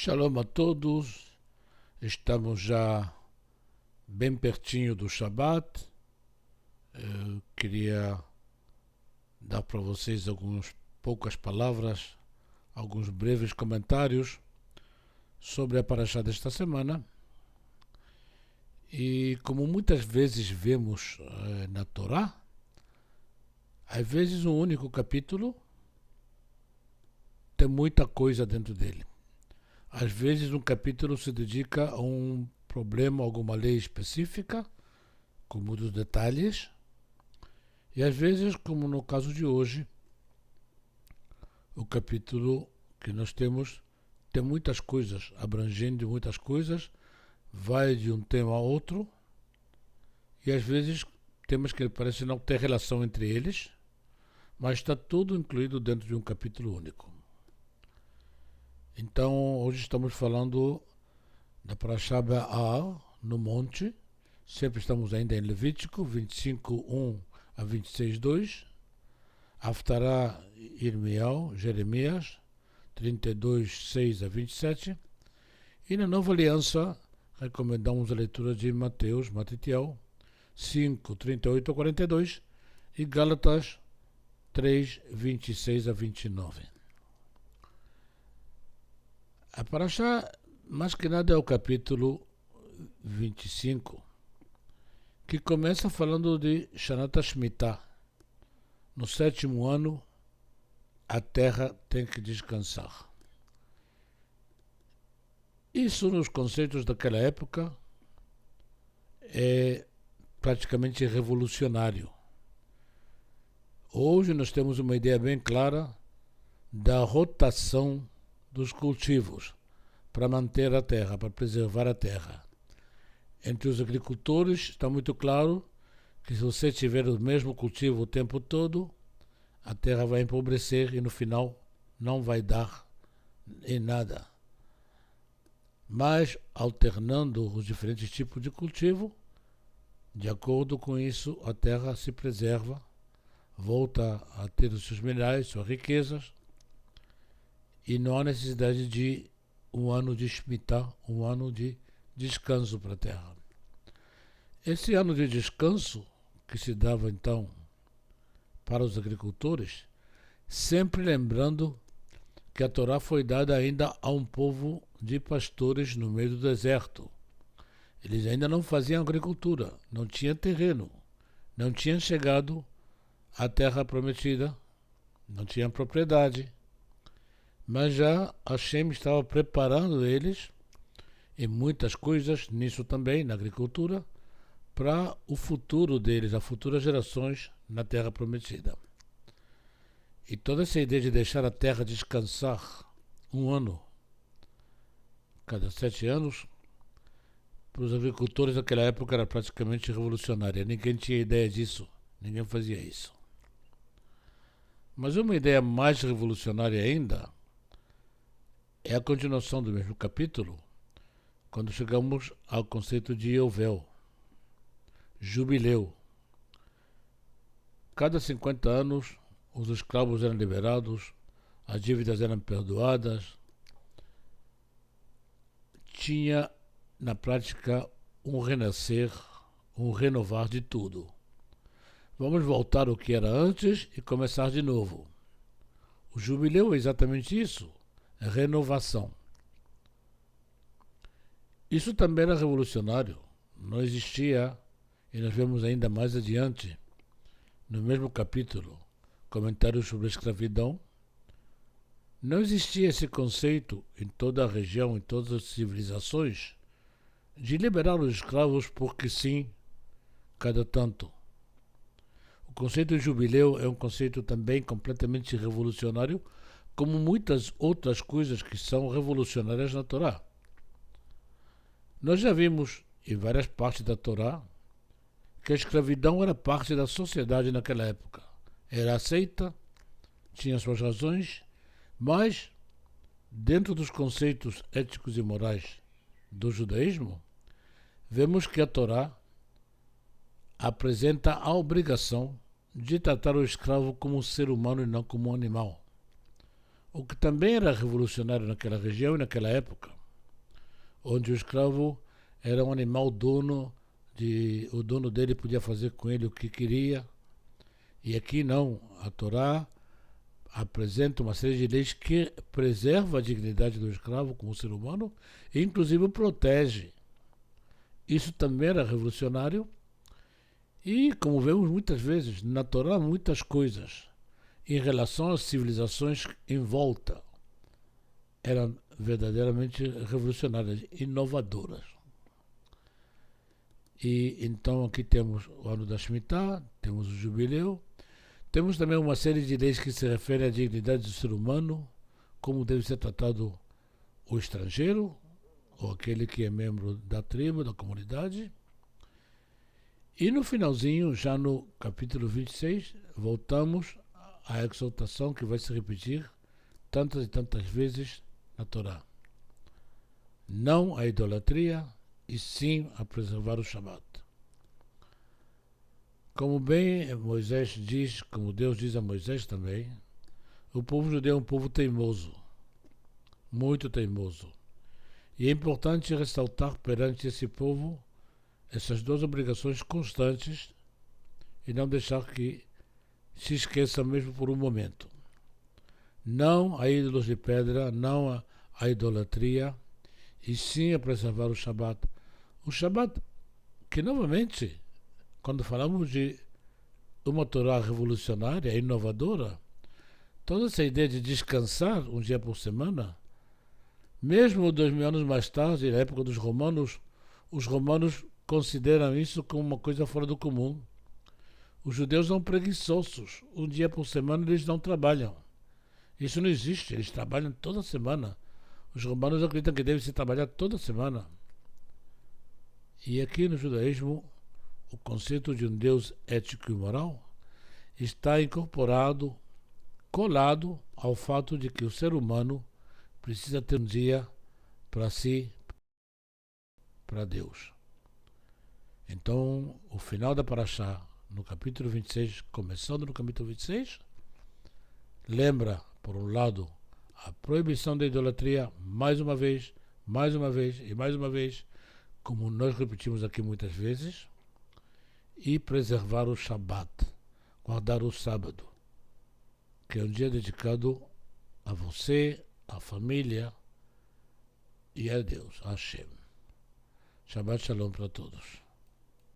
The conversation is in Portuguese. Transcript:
Shalom a todos, estamos já bem pertinho do Shabat. Eu queria dar para vocês algumas poucas palavras, alguns breves comentários sobre a paraxá desta semana. E como muitas vezes vemos na Torá, às vezes um único capítulo tem muita coisa dentro dele. Às vezes um capítulo se dedica a um problema, alguma lei específica, com muitos detalhes, e às vezes, como no caso de hoje, o capítulo que nós temos tem muitas coisas, abrangendo muitas coisas, vai de um tema a outro, e às vezes temas que parecem não ter relação entre eles, mas está tudo incluído dentro de um capítulo único. Então, hoje estamos falando da Parashá Be'ar, no monte. Sempre estamos ainda em Levítico 25, 1 a 26, 2. Haftará, Irmial, Jeremias 32, 6 a 27. E na Nova Aliança, recomendamos a leitura de Mateus, Matitiel 5, 38 a 42 e Gálatas 3, 26 a 29. A Parashá, mais que nada, é o capítulo 25, que começa falando de Shanat Shemitah. No 7º ano, a terra tem que descansar. Isso, nos conceitos daquela época, é praticamente revolucionário. Hoje nós temos uma ideia bem clara da rotação dos cultivos para manter a terra, para preservar a terra. Entre os agricultores está muito claro que se você tiver o mesmo cultivo o tempo todo, a terra vai empobrecer e no final não vai dar em nada. Mas alternando os diferentes tipos de cultivo, de acordo com isso, a terra se preserva, volta a ter os seus minerais, suas riquezas, e não há necessidade de um ano de Shemitah, um ano de descanso para a terra. Esse ano de descanso que se dava então para os agricultores, sempre lembrando que a Torá foi dada ainda a um povo de pastores no meio do deserto. Eles ainda não faziam agricultura, não tinham terreno, não tinham chegado à terra prometida, não tinham propriedade, mas já Hashem estava preparando eles em muitas coisas, nisso também, na agricultura, para o futuro deles, as futuras gerações na terra prometida. E toda essa ideia de deixar a terra descansar um ano, cada 7 anos, para os agricultores daquela época era praticamente revolucionária. Ninguém tinha ideia disso, ninguém fazia isso. Mas uma ideia mais revolucionária ainda é a continuação do mesmo capítulo, quando chegamos ao conceito de Yovel, jubileu. Cada 50 anos, os escravos eram liberados, as dívidas eram perdoadas. Tinha, na prática, um renascer, um renovar de tudo. Vamos voltar ao que era antes e começar de novo. O jubileu é exatamente isso, é renovação. Isso também era revolucionário. Não existia, e nós vemos ainda mais adiante, no mesmo capítulo, comentários sobre a escravidão. Não existia esse conceito em toda a região, em todas as civilizações, de liberar os escravos porque sim, cada tanto. O conceito de jubileu é um conceito também completamente revolucionário, como muitas outras coisas que são revolucionárias na Torá. Nós já vimos em várias partes da Torá que a escravidão era parte da sociedade naquela época. Era aceita, tinha suas razões, mas dentro dos conceitos éticos e morais do judaísmo, vemos que a Torá apresenta a obrigação de tratar o escravo como um ser humano e não como um animal. O que também era revolucionário naquela região e naquela época, onde o escravo era um animal o dono dele podia fazer com ele o que queria, e aqui não. A Torá apresenta uma série de leis que preserva a dignidade do escravo como ser humano e inclusive o protege. Isso também era revolucionário e, como vemos muitas vezes, na Torá muitas coisas em relação às civilizações em volta eram verdadeiramente revolucionárias, inovadoras. E então aqui temos o ano da Shemitah, temos o jubileu, temos também uma série de leis que se referem à dignidade do ser humano, como deve ser tratado o estrangeiro, ou aquele que é membro da tribo, da comunidade. E no finalzinho, já no capítulo 26, voltamos à exaltação que vai se repetir tantas e tantas vezes na Torá. Não à idolatria, e sim a preservar o Shabat. Como bem Moisés diz, como Deus diz a Moisés também, o povo judeu é um povo teimoso, muito teimoso. E é importante ressaltar perante esse povo essas duas obrigações constantes e não deixar que se esqueça mesmo por um momento. Não a ídolos de pedra, não a idolatria, e sim a preservar o Shabat. O Shabat, que novamente, quando falamos de uma Torá revolucionária, inovadora, toda essa ideia de descansar um dia por semana, mesmo 2000 anos mais tarde, na época dos romanos, os romanos consideram isso como uma coisa fora do comum. Os judeus são preguiçosos. Um dia por semana eles não trabalham. Isso não existe. Eles trabalham toda semana. Os romanos acreditam que deve se trabalhar toda semana. E aqui no judaísmo, o conceito de um Deus ético e moral está incorporado, colado ao fato de que o ser humano precisa ter um dia para si, para Deus. Então, o final da Parashá, no capítulo 26, começando no capítulo 26, lembra, por um lado, a proibição da idolatria, mais uma vez e mais uma vez, como nós repetimos aqui muitas vezes, e preservar o Shabat, guardar o sábado, que é um dia dedicado a você, à família e a Deus, a Hashem. Shabbat Shalom para todos.